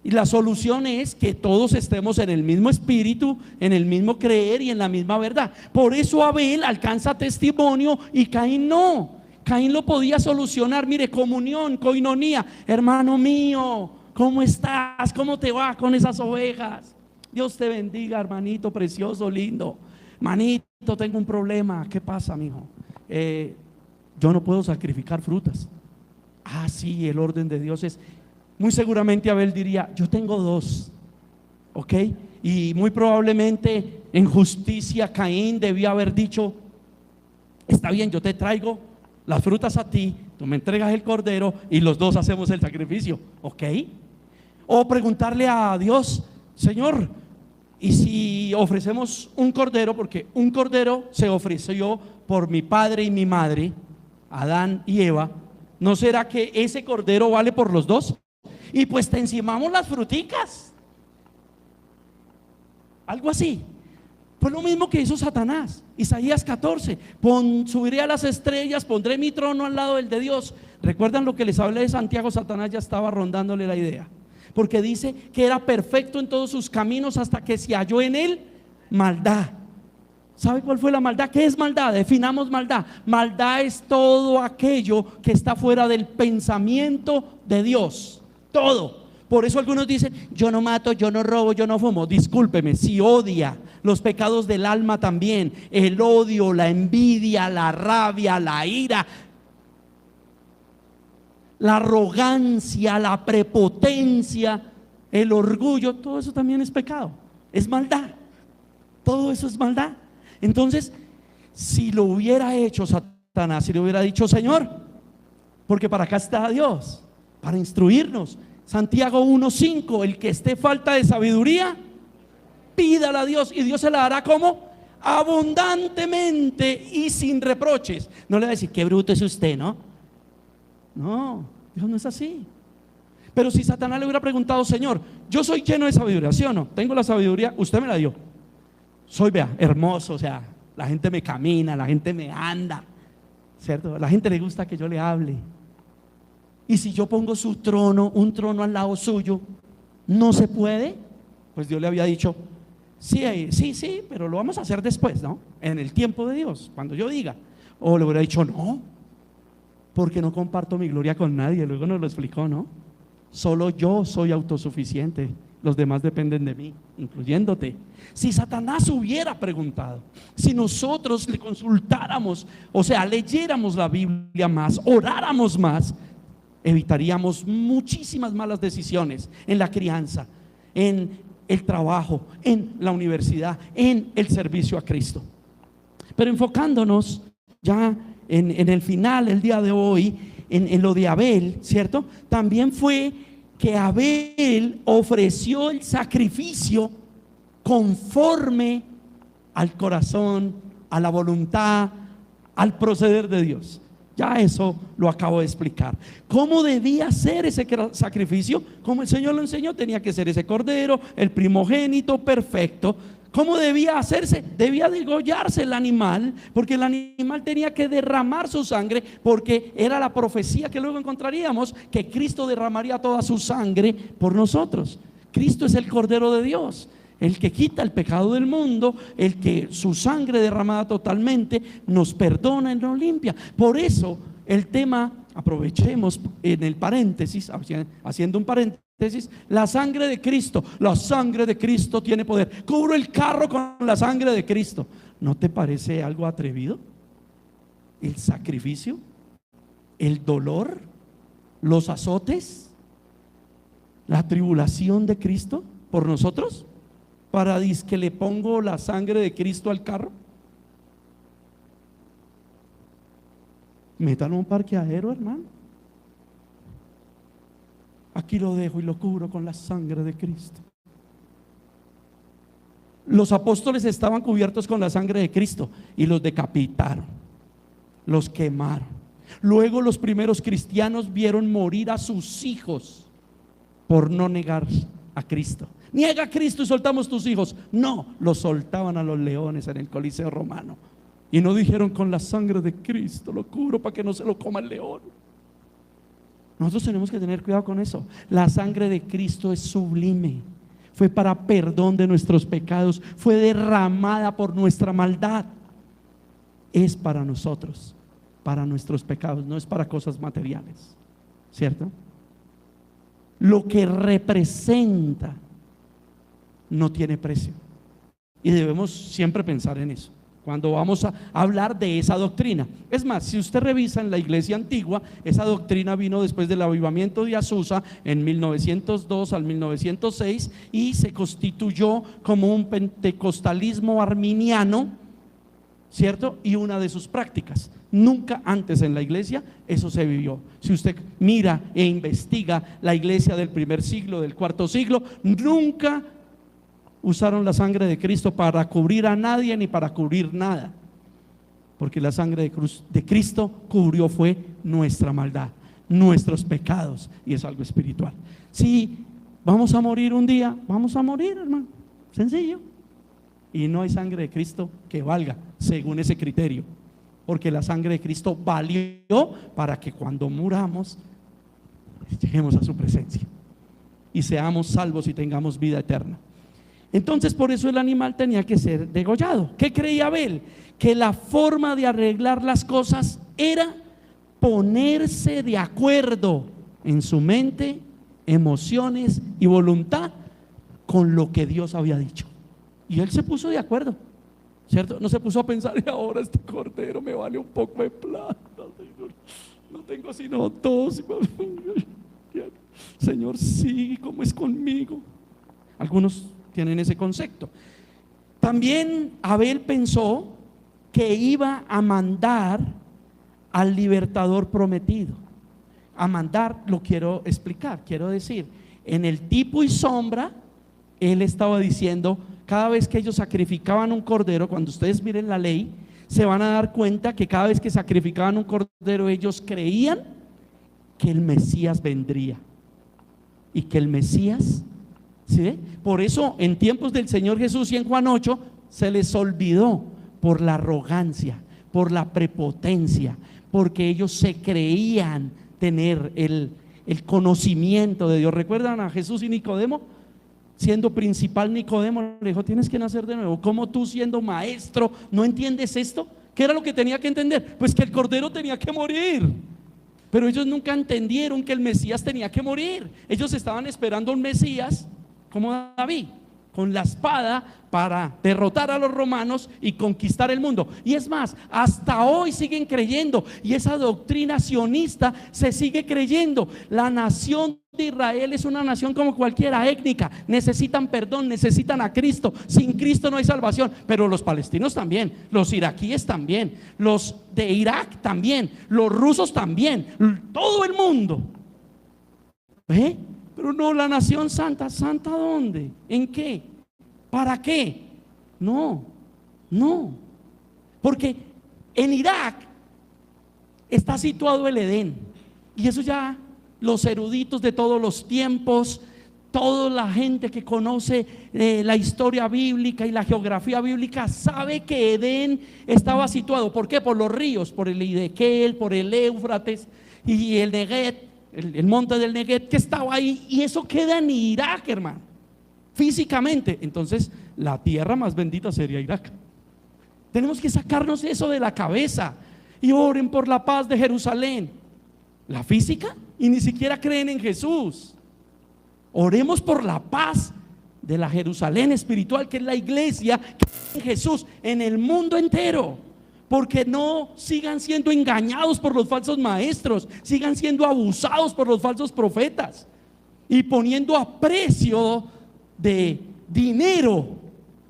Y la solución es que todos estemos en el mismo espíritu, en el mismo creer y en la misma verdad. Por eso Abel alcanza testimonio y Caín no. Caín lo podía solucionar. Mire, comunión, coinonía. Hermano mío, ¿cómo estás? ¿Cómo te va con esas ovejas? Dios te bendiga, hermanito precioso, lindo. Manito, tengo un problema. ¿Qué pasa, mijo? Yo no puedo sacrificar frutas. Ah, sí, el orden de Dios es. Muy seguramente Abel diría, yo tengo dos, ¿ok? Y muy probablemente en justicia Caín debió haber dicho, está bien, yo te traigo las frutas a ti, tú me entregas el cordero y los dos hacemos el sacrificio, ¿ok? O preguntarle a Dios, Señor, y si ofrecemos un cordero, porque un cordero se ofreció por mi padre y mi madre, Adán y Eva, ¿no será que ese cordero vale por los dos? Y pues te encimamos las fruticas, algo así. Fue lo mismo que hizo Satanás. Isaías 14, subiré a las estrellas, pondré mi trono al lado del de Dios. ¿Recuerdan lo que les hablé de Santiago? Satanás ya estaba rondándole la idea, porque dice que era perfecto en todos sus caminos hasta que se halló en él maldad. ¿Sabe cuál fue la maldad? ¿Qué es maldad? Definamos maldad. Maldad es todo aquello que está fuera del pensamiento de Dios. Todo. Por eso algunos dicen, yo no mato, yo no robo, yo no fumo. Discúlpeme, si odia, los pecados del alma también, el odio, la envidia, la rabia, la ira, la arrogancia, la prepotencia, el orgullo, todo eso también es pecado, es maldad. Todo eso es maldad. Entonces, si lo hubiera hecho Satanás, si le hubiera dicho, Señor, porque para acá está Dios, para instruirnos. Santiago 1:5, el que esté falta de sabiduría, pídala a Dios y Dios se la dará como abundantemente y sin reproches. No le va a decir, qué bruto es usted, ¿no? No, Dios no es así. Pero si Satanás le hubiera preguntado, Señor, yo soy lleno de sabiduría, ¿sí o no? Tengo la sabiduría, usted me la dio. Soy, vea, hermoso, o sea, la gente me camina, la gente me anda, ¿cierto? A la gente le gusta que yo le hable. Y si yo pongo su trono, un trono al lado suyo, ¿no se puede? Pues Dios le había dicho, sí, pero lo vamos a hacer después, ¿no? En el tiempo de Dios, cuando yo diga. O le hubiera dicho, no, porque no comparto mi gloria con nadie. Luego nos lo explicó, ¿no? Solo yo soy autosuficiente, los demás dependen de mí, incluyéndote. Si Satanás hubiera preguntado, si nosotros le consultáramos, o sea, leyéramos la Biblia más, oráramos más, evitaríamos muchísimas malas decisiones en la crianza, en el trabajo, en la universidad, en el servicio a Cristo. Pero enfocándonos ya en el final, el día de hoy, en lo de Abel, ¿cierto? También fue que Abel ofreció el sacrificio conforme al corazón, a la voluntad, al proceder de Dios. Ya eso lo acabo de explicar. ¿Cómo debía ser ese sacrificio? Como el Señor lo enseñó, tenía que ser ese cordero, el primogénito perfecto. ¿Cómo debía hacerse? Debía degollarse el animal, porque el animal tenía que derramar su sangre, porque era la profecía que luego encontraríamos, que Cristo derramaría toda su sangre por nosotros. Cristo es el Cordero de Dios, el que quita el pecado del mundo, el que su sangre derramada totalmente nos perdona y nos limpia. Por eso el tema, aprovechemos en el paréntesis, haciendo un paréntesis, la sangre de Cristo. La sangre de Cristo tiene poder. Cubro el carro con la sangre de Cristo. ¿No te parece algo atrevido? El sacrificio, el dolor, los azotes, la tribulación de Cristo por nosotros, para que le pongo la sangre de Cristo al carro. Métalo en un parqueadero, hermano. Aquí lo dejo y lo cubro con la sangre de Cristo. Los apóstoles estaban cubiertos con la sangre de Cristo y los decapitaron, los quemaron. Luego los primeros cristianos vieron morir a sus hijos por no negar a Cristo. Niega a Cristo y soltamos tus hijos. No, los soltaban a los leones en el Coliseo romano. Y no dijeron, con la sangre de Cristo lo cubro para que no se lo coma el león. Nosotros tenemos que tener cuidado con eso. La sangre de Cristo es sublime. Fue para perdón de nuestros pecados. Fue derramada por nuestra maldad. Es para nosotros, para nuestros pecados. No es para cosas materiales, ¿cierto? Lo que representa no tiene precio. Y debemos siempre pensar en eso cuando vamos a hablar de esa doctrina. Es más, si usted revisa en la iglesia antigua, esa doctrina vino después del avivamiento de Azusa en 1902 al 1906 y se constituyó como un pentecostalismo arminiano, ¿cierto? Y una de sus prácticas. Nunca antes en la iglesia eso se vivió. Si usted mira e investiga la iglesia del primer siglo, del cuarto siglo, nunca usaron la sangre de Cristo para cubrir a nadie ni para cubrir nada, porque la sangre de Cristo cubrió fue nuestra maldad, nuestros pecados, y es algo espiritual. Si vamos a morir un día, vamos a morir, hermano, sencillo. Y no hay sangre de Cristo que valga según ese criterio, porque la sangre de Cristo valió para que cuando muramos lleguemos a su presencia y seamos salvos y tengamos vida eterna. Entonces por eso el animal tenía que ser degollado. ¿Qué creía Abel? Que la forma de arreglar las cosas era ponerse de acuerdo en su mente, emociones y voluntad con lo que Dios había dicho. Y él se puso de acuerdo, ¿cierto? No se puso a pensar, y ahora este cordero me vale un poco de plata, Señor. No tengo sino dos. Señor, sí, ¿cómo es conmigo? Algunos tienen ese concepto. También Abel pensó que iba a mandar al libertador prometido. A mandar, lo quiero explicar, quiero decir, en el tipo y sombra, él estaba diciendo cada vez que ellos sacrificaban un cordero, cuando ustedes miren la ley, se van a dar cuenta que cada vez que sacrificaban un cordero, ellos creían que el Mesías vendría y que el Mesías, ¿sí? Por eso en tiempos del Señor Jesús y en Juan 8 se les olvidó por la arrogancia, por la prepotencia, porque ellos se creían tener el conocimiento de Dios. ¿Recuerdan a Jesús y Nicodemo? Siendo principal Nicodemo, le dijo: tienes que nacer de nuevo. ¿Cómo tú, siendo maestro, no entiendes esto? ¿Qué era lo que tenía que entender? Pues que el cordero tenía que morir. Pero ellos nunca entendieron que el Mesías tenía que morir. Ellos estaban esperando un Mesías como David, con la espada para derrotar a los romanos y conquistar el mundo. Y es más, hasta hoy siguen creyendo, y esa doctrina sionista se sigue creyendo. La nación de Israel es una nación como cualquiera, étnica, necesitan perdón, necesitan a Cristo. Sin Cristo no hay salvación. Pero los palestinos también, los iraquíes también, los de Irak también, los rusos también, todo el mundo. Pero no, la nación santa. ¿Santa dónde? ¿En qué? ¿Para qué? No. Porque en Irak está situado el Edén. Y eso ya los eruditos de todos los tiempos, toda la gente que conoce la historia bíblica y la geografía bíblica, sabe que Edén estaba situado. ¿Por qué? Por los ríos, por el Hidekel, por el Éufrates y el Neguet, el monte del Neguet que estaba ahí. Y eso queda en Irak, hermano, físicamente. Entonces la tierra más bendita sería Irak. Tenemos que sacarnos eso de la cabeza y oren por la paz de Jerusalén. La física, y ni siquiera creen en Jesús. Oremos por la paz de la Jerusalén espiritual, que es la iglesia, que es en Jesús en el mundo entero. Porque no sigan siendo engañados por los falsos maestros, sigan siendo abusados por los falsos profetas y poniendo a precio de dinero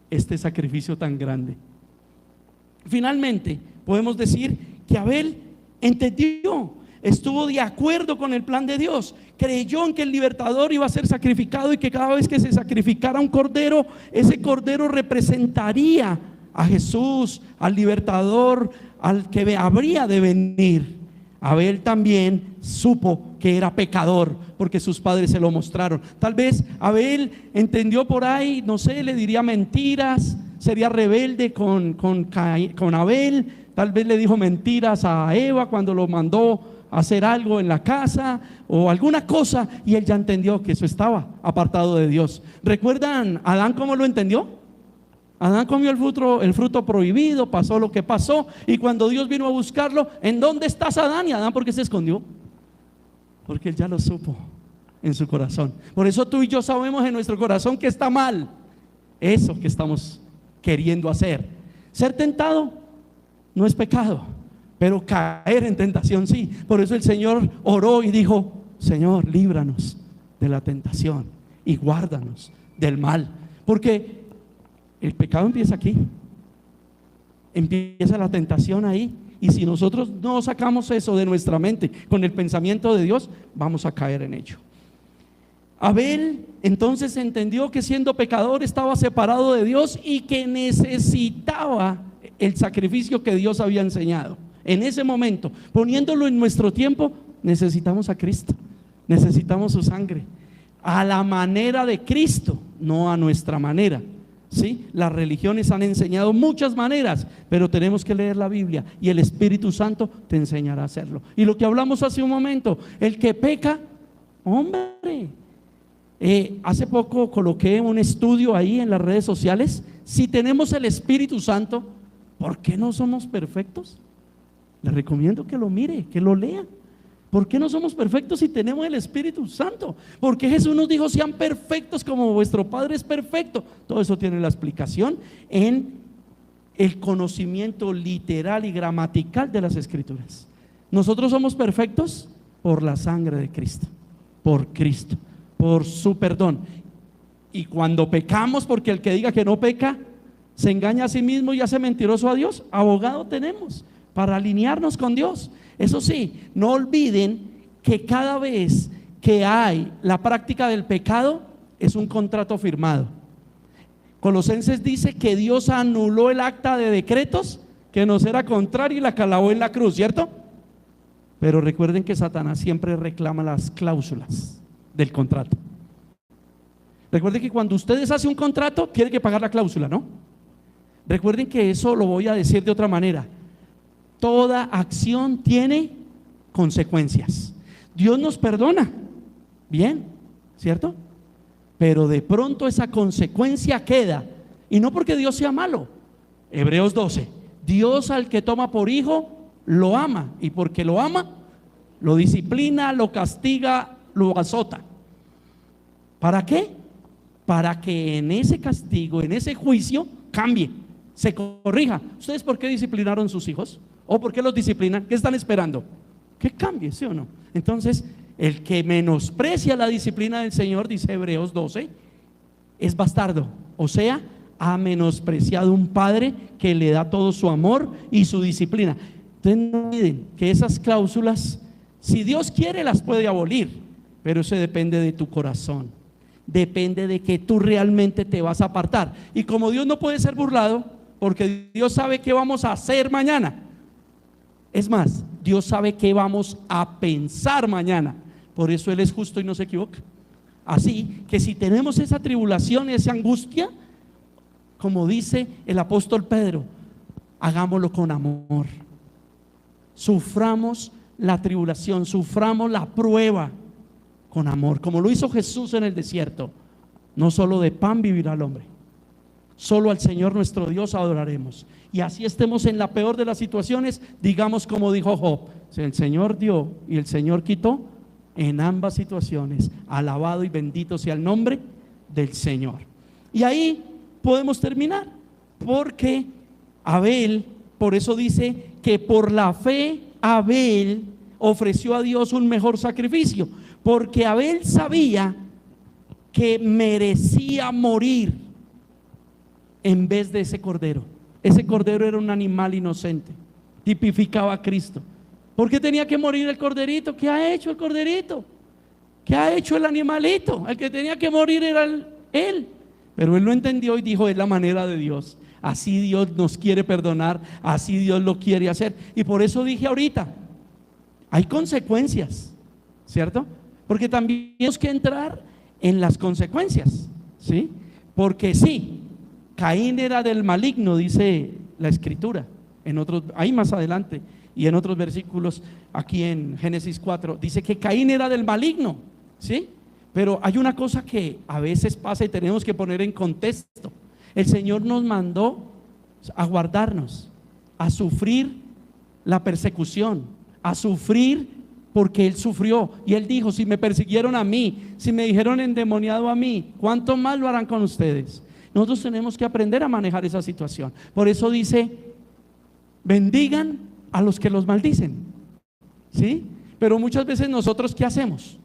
este sacrificio tan grande. Finalmente podemos decir que Abel entendió, estuvo de acuerdo con el plan de Dios, creyó en que el libertador iba a ser sacrificado y que cada vez que se sacrificara un cordero, ese cordero representaría a Jesús, al libertador, al que habría de venir. Abel también supo que era pecador porque sus padres se lo mostraron. Tal vez Abel entendió por ahí, no sé, le diría mentiras, sería rebelde con Abel. Tal vez le dijo mentiras a Eva cuando lo mandó a hacer algo en la casa o alguna cosa, y él ya entendió que eso estaba apartado de Dios. ¿Recuerdan Adán cómo lo entendió? Adán comió el fruto prohibido, pasó lo que pasó, y cuando Dios vino a buscarlo, ¿en dónde estás, Adán? Y Adán, ¿por qué se escondió? Porque él ya lo supo en su corazón. Por eso tú y yo sabemos en nuestro corazón que está mal eso que estamos queriendo hacer. Ser tentado no es pecado, pero caer en tentación sí. Por eso el Señor oró y dijo: Señor, líbranos de la tentación y guárdanos del mal. Porque el pecado empieza aquí, empieza la tentación ahí. Y si nosotros no sacamos eso de nuestra mente con el pensamiento de Dios, vamos a caer en ello. Abel entonces entendió que siendo pecador estaba separado de Dios y que necesitaba el sacrificio que Dios había enseñado. En ese momento, poniéndolo en nuestro tiempo, necesitamos a Cristo, necesitamos su sangre, a la manera de Cristo, no a nuestra manera. ¿Sí? Las religiones han enseñado muchas maneras, pero tenemos que leer la Biblia y el Espíritu Santo te enseñará a hacerlo. Y lo que hablamos hace un momento, el que peca, hombre, hace poco coloqué un estudio ahí en las redes sociales. Si tenemos el Espíritu Santo, ¿por qué no somos perfectos? Les recomiendo que lo mire, que lo lea. ¿Por qué no somos perfectos si tenemos el Espíritu Santo? Porque Jesús nos dijo: sean perfectos como vuestro Padre es perfecto. Todo eso tiene la explicación en el conocimiento literal y gramatical de las Escrituras. Nosotros somos perfectos por la sangre de Cristo, por Cristo, por su perdón. Y cuando pecamos, porque el que diga que no peca se engaña a sí mismo y hace mentiroso a Dios. Abogado tenemos para alinearnos con Dios. Eso sí, no olviden que cada vez que hay la práctica del pecado es un contrato firmado. Colosenses dice que Dios anuló el acta de decretos que nos era contrario y la clavó en la cruz, ¿cierto? Pero recuerden que Satanás siempre reclama las cláusulas del contrato. Recuerden que cuando ustedes hacen un contrato, tienen que pagar la cláusula, ¿no? Recuerden que eso lo voy a decir de otra manera. Toda acción tiene consecuencias. Dios nos perdona, bien, ¿cierto? Pero de pronto esa consecuencia queda, y no porque Dios sea malo. Hebreos 12, Dios al que toma por hijo lo ama, y porque lo ama lo disciplina, lo castiga, lo azota. ¿Para qué? Para que en ese castigo, en ese juicio, cambie, se corrija. ¿Ustedes por qué disciplinaron sus hijos? ¿O por qué los disciplinan? ¿Qué están esperando? Que cambie, ¿sí o no? Entonces, el que menosprecia la disciplina del Señor, dice Hebreos 12, es bastardo. O sea, ha menospreciado un padre que le da todo su amor y su disciplina. Entonces no olviden que esas cláusulas, si Dios quiere, las puede abolir, pero eso depende de tu corazón. Depende de que tú realmente te vas a apartar. Y como Dios no puede ser burlado, porque Dios sabe qué vamos a hacer mañana. Es más, Dios sabe qué vamos a pensar mañana. Por eso Él es justo y no se equivoca. Así que si tenemos esa tribulación, esa angustia, como dice el apóstol Pedro, hagámoslo con amor. Suframos la tribulación, suframos la prueba con amor, como lo hizo Jesús en el desierto. No solo de pan vivirá el hombre, solo al Señor nuestro Dios adoraremos. Y así estemos en la peor de las situaciones, digamos como dijo Job: el Señor dio y el Señor quitó, en ambas situaciones alabado y bendito sea el nombre del Señor. Y ahí podemos terminar, porque Abel, por eso dice que por la fe Abel ofreció a Dios un mejor sacrificio, porque Abel sabía que merecía morir en vez de ese cordero. Ese cordero era un animal inocente, tipificaba a Cristo. ¿Por qué tenía que morir el corderito? ¿Qué ha hecho el corderito? ¿Qué ha hecho el animalito? El que tenía que morir era él. Pero él lo entendió y dijo: es la manera de Dios. Así Dios nos quiere perdonar, así Dios lo quiere hacer. Y por eso dije ahorita, hay consecuencias, ¿cierto? Porque también tenemos que entrar en las consecuencias, ¿sí? Porque sí, Caín era del maligno, dice la escritura. En otros, ahí más adelante, y en otros versículos, aquí en Génesis 4, dice que Caín era del maligno, ¿sí? Pero hay una cosa que a veces pasa y tenemos que poner en contexto. El Señor nos mandó a guardarnos, a sufrir la persecución, a sufrir porque Él sufrió. Y Él dijo: si me persiguieron a mí, si me dijeron endemoniado a mí, ¿cuánto más lo harán con ustedes? Nosotros tenemos que aprender a manejar esa situación. Por eso dice: bendigan a los que los maldicen, ¿sí? Pero muchas veces nosotros, ¿qué hacemos?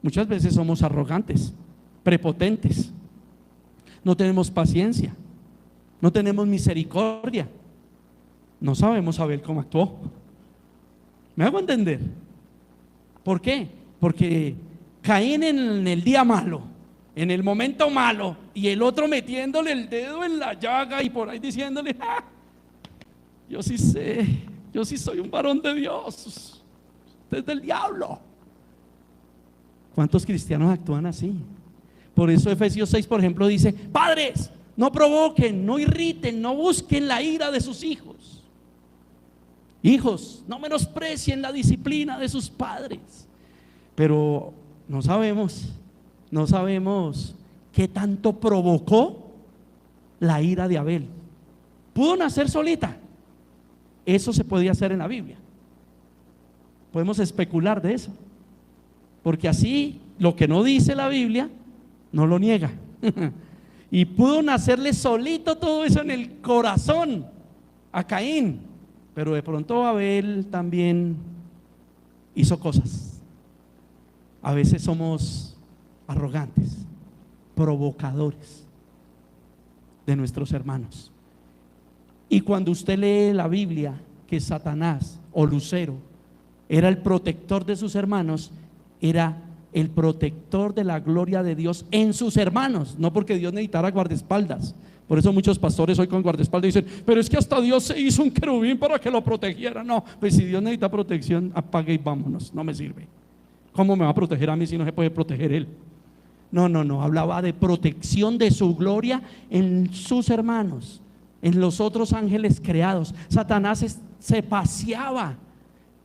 Muchas veces somos arrogantes, prepotentes, no tenemos paciencia, no tenemos misericordia, no sabemos saber cómo actuó. ¿Me hago entender? ¿Por qué? Porque Caín en el día malo, en el momento malo, y el otro metiéndole el dedo en la llaga y por ahí diciéndole: yo sí sé, yo sí soy un varón de Dios, usted es del diablo. ¿Cuántos cristianos actúan así? Por eso Efesios 6, por ejemplo, dice: padres, no provoquen, no irriten, no busquen la ira de sus hijos. Hijos, no menosprecien la disciplina de sus padres. Pero no sabemos qué tanto provocó la ira de Abel. ¿Pudo nacer solita? Eso se podía hacer en la Biblia. Podemos especular de eso, porque así lo que no dice la Biblia no lo niega. Y pudo nacerle solito todo eso en el corazón a Caín, pero de pronto Abel también hizo cosas. A veces somos arrogantes, provocadores de nuestros hermanos. Y cuando usted lee la Biblia, que Satanás o Lucero era el protector de sus hermanos, era el protector de la gloria de Dios en sus hermanos, no porque Dios necesitara guardaespaldas. Por eso muchos pastores hoy con guardaespaldas dicen, pero es que hasta Dios se hizo un querubín para que lo protegiera. No, pues si Dios necesita protección, apague y vámonos, no me sirve. ¿Cómo me va a proteger a mí si no se puede proteger Él? No, hablaba de protección de su gloria en sus hermanos, en los otros ángeles creados. Satanás se paseaba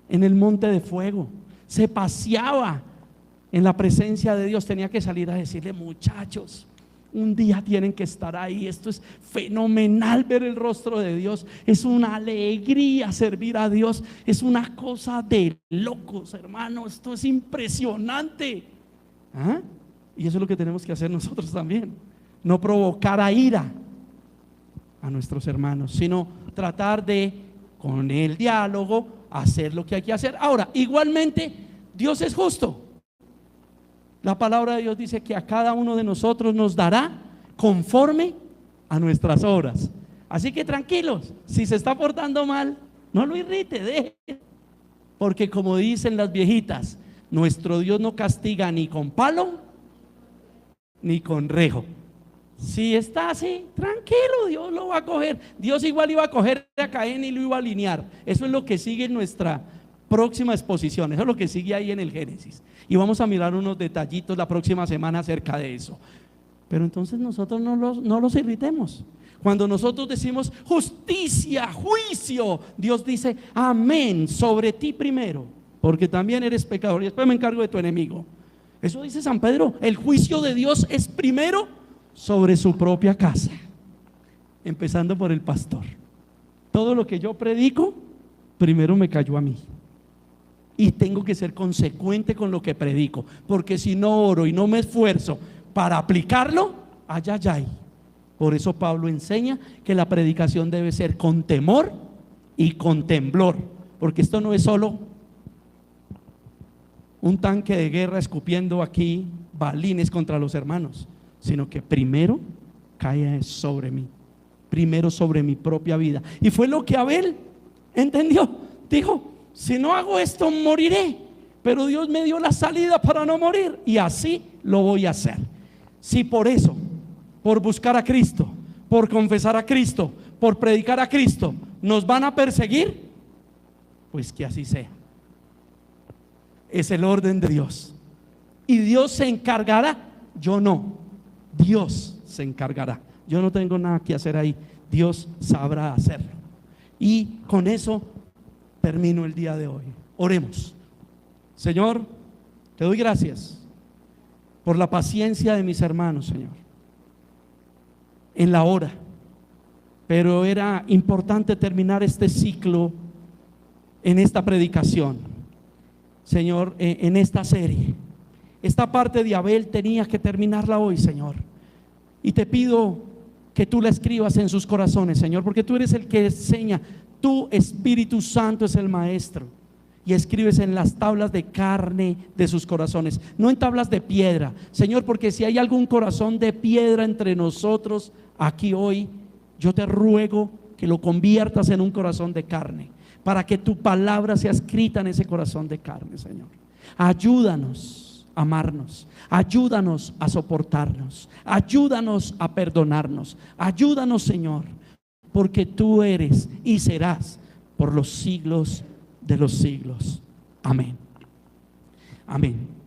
en el monte de fuego, se paseaba en la presencia de Dios. Tenía que salir a decirle, muchachos, un día tienen que estar ahí. Esto es fenomenal, ver el rostro de Dios. Es una alegría servir a Dios. Es una cosa de locos, hermano. Esto es impresionante. ¿Ah? Y eso es lo que tenemos que hacer nosotros también. No provocar a ira a nuestros hermanos, sino tratar de, con el diálogo, hacer lo que hay que hacer. Ahora, igualmente, Dios es justo. La palabra de Dios dice que a cada uno de nosotros nos dará conforme a nuestras obras. Así que tranquilos, si se está portando mal, no lo irrite, deje. Porque como dicen las viejitas, nuestro Dios no castiga ni con palo ni con rejo. Si está así, tranquilo, Dios lo va a coger. Dios igual iba a coger a Caín y lo iba a alinear. Eso es lo que sigue en nuestra próxima exposición. Eso es lo que sigue ahí en el Génesis. Y vamos a mirar unos detallitos la próxima semana acerca de eso. Pero entonces nosotros no los irritemos. Cuando nosotros decimos justicia, juicio, Dios dice amén sobre ti primero, porque también eres pecador y después me encargo de tu enemigo. Eso dice San Pedro. El juicio de Dios es primero sobre su propia casa, empezando por el pastor. Todo lo que yo predico primero me cayó a mí, y tengo que ser consecuente con lo que predico, porque si no oro y no me esfuerzo para aplicarlo, ay. Por eso Pablo enseña que la predicación debe ser con temor y con temblor, porque esto no es solo un tanque de guerra escupiendo aquí balines contra los hermanos, sino que primero cae sobre mí, primero sobre mi propia vida. Y fue lo que Abel entendió. Dijo, si no hago esto moriré, pero Dios me dio la salida para no morir, y así lo voy a hacer. Si por eso, por buscar a Cristo, por confesar a Cristo, por predicar a Cristo, nos van a perseguir, pues que así sea. Es el orden de Dios, y Dios se encargará. Yo no, Dios se encargará. Yo no tengo nada que hacer ahí. Dios sabrá hacerlo. Y con eso termino el día de hoy. Oremos. Señor, te doy gracias por la paciencia de mis hermanos, Señor, en la hora. Pero era importante terminar este ciclo en esta predicación, Señor, en esta serie. Esta parte de Abel tenía que terminarla hoy, Señor, y te pido que tú la escribas en sus corazones, Señor, porque tú eres el que enseña. Tu Espíritu Santo es el maestro, y escribes en las tablas de carne de sus corazones, no en tablas de piedra, Señor, porque si hay algún corazón de piedra entre nosotros aquí hoy, yo te ruego que lo conviertas en un corazón de carne, para que tu palabra sea escrita en ese corazón de carne, Señor. Ayúdanos a amarnos, ayúdanos a soportarnos, ayúdanos a perdonarnos, ayúdanos, Señor, porque tú eres y serás por los siglos de los siglos. Amén. Amén.